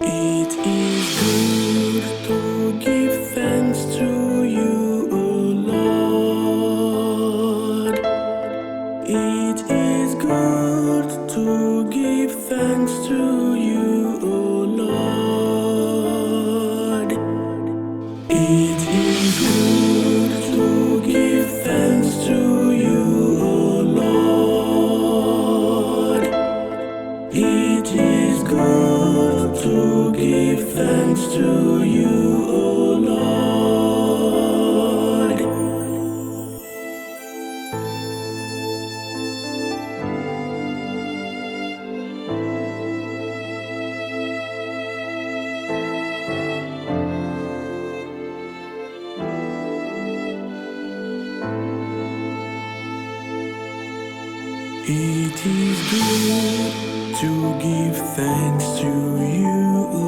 It is good to give thanks to you, O Lord. It is good to give thanks to you, O Lord. It is good to give thanks to you, O Lord. It is good to give thanks to you, O Lord. It is good to give thanks to you, O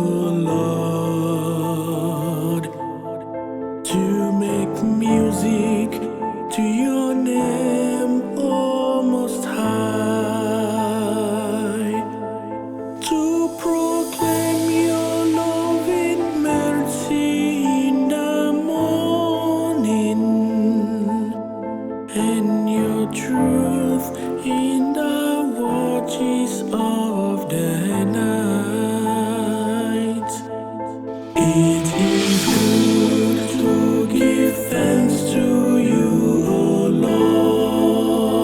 Lord, to make music to your name, O Most High, to proclaim your loving mercy in the morning and your truth in the watches of the night. It is good to give thanks to you, O Lord.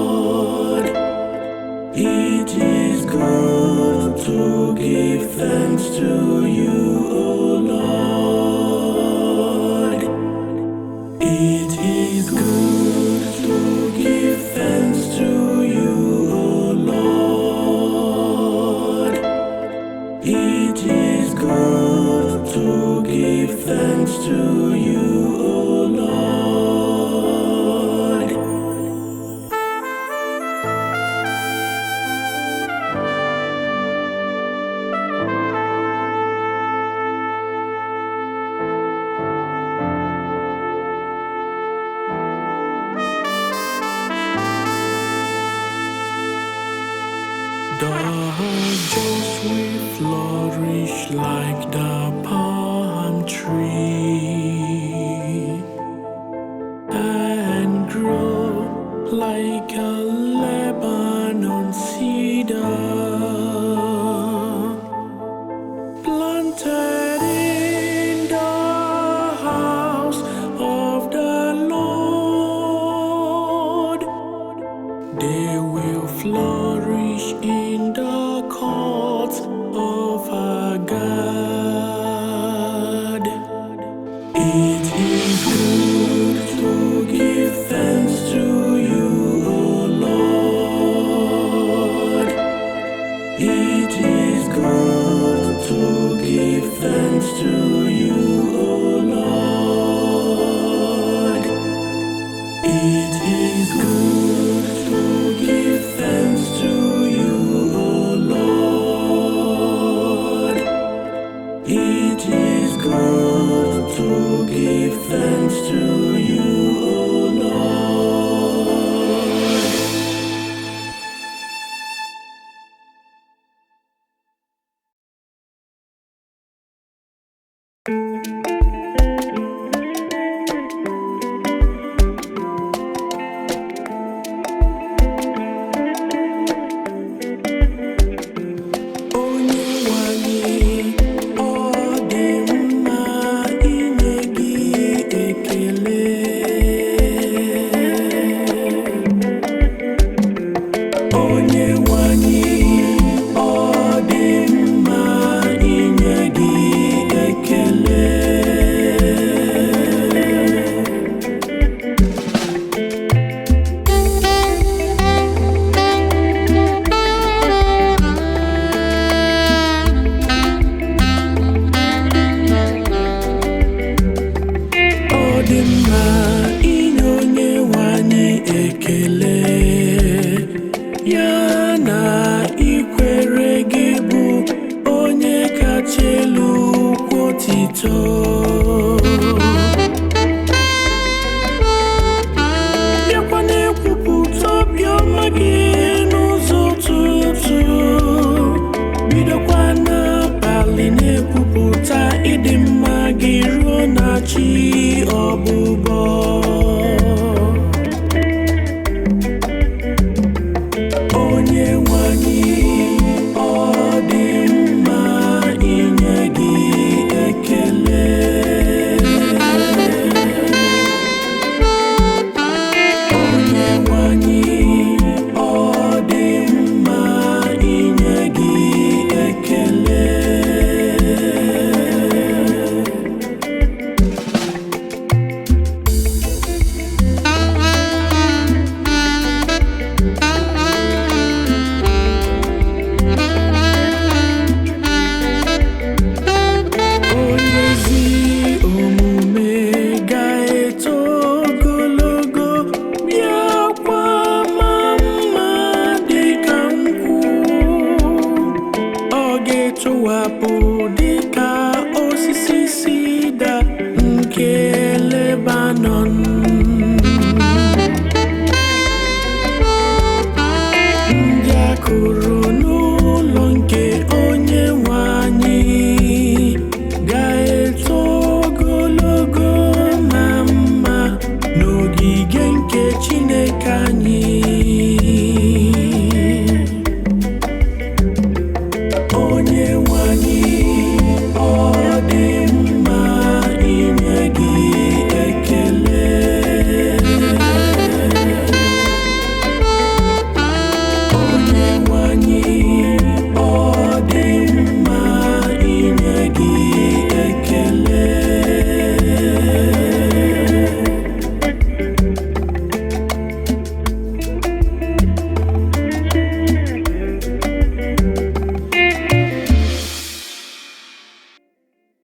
It is good to give thanks to you, O Lord. It is good to give thanks to you, O Lord. It is good to give thanks to you, O Lord. The just will flourish like the palm tree and grow like a Lebanon cedar, planted in the house of the Lord. They will flourish in the courts of our God. It is good to give thanks to you, O Lord. It is good to give thanks to you, O Lord. It is good to give thanks to you, O Lord. It is good to give thanks to you, O Lord. Onye nwanyị, ọ dị mma inye gị ekele. Onye nwanyị, ọ dị mma inye gị ekele. Ọ dị mma inye onye nwanyị ekele, ya na na-egbuwapụ dịka osisi sida nke Lebanon. Ndị akụrụ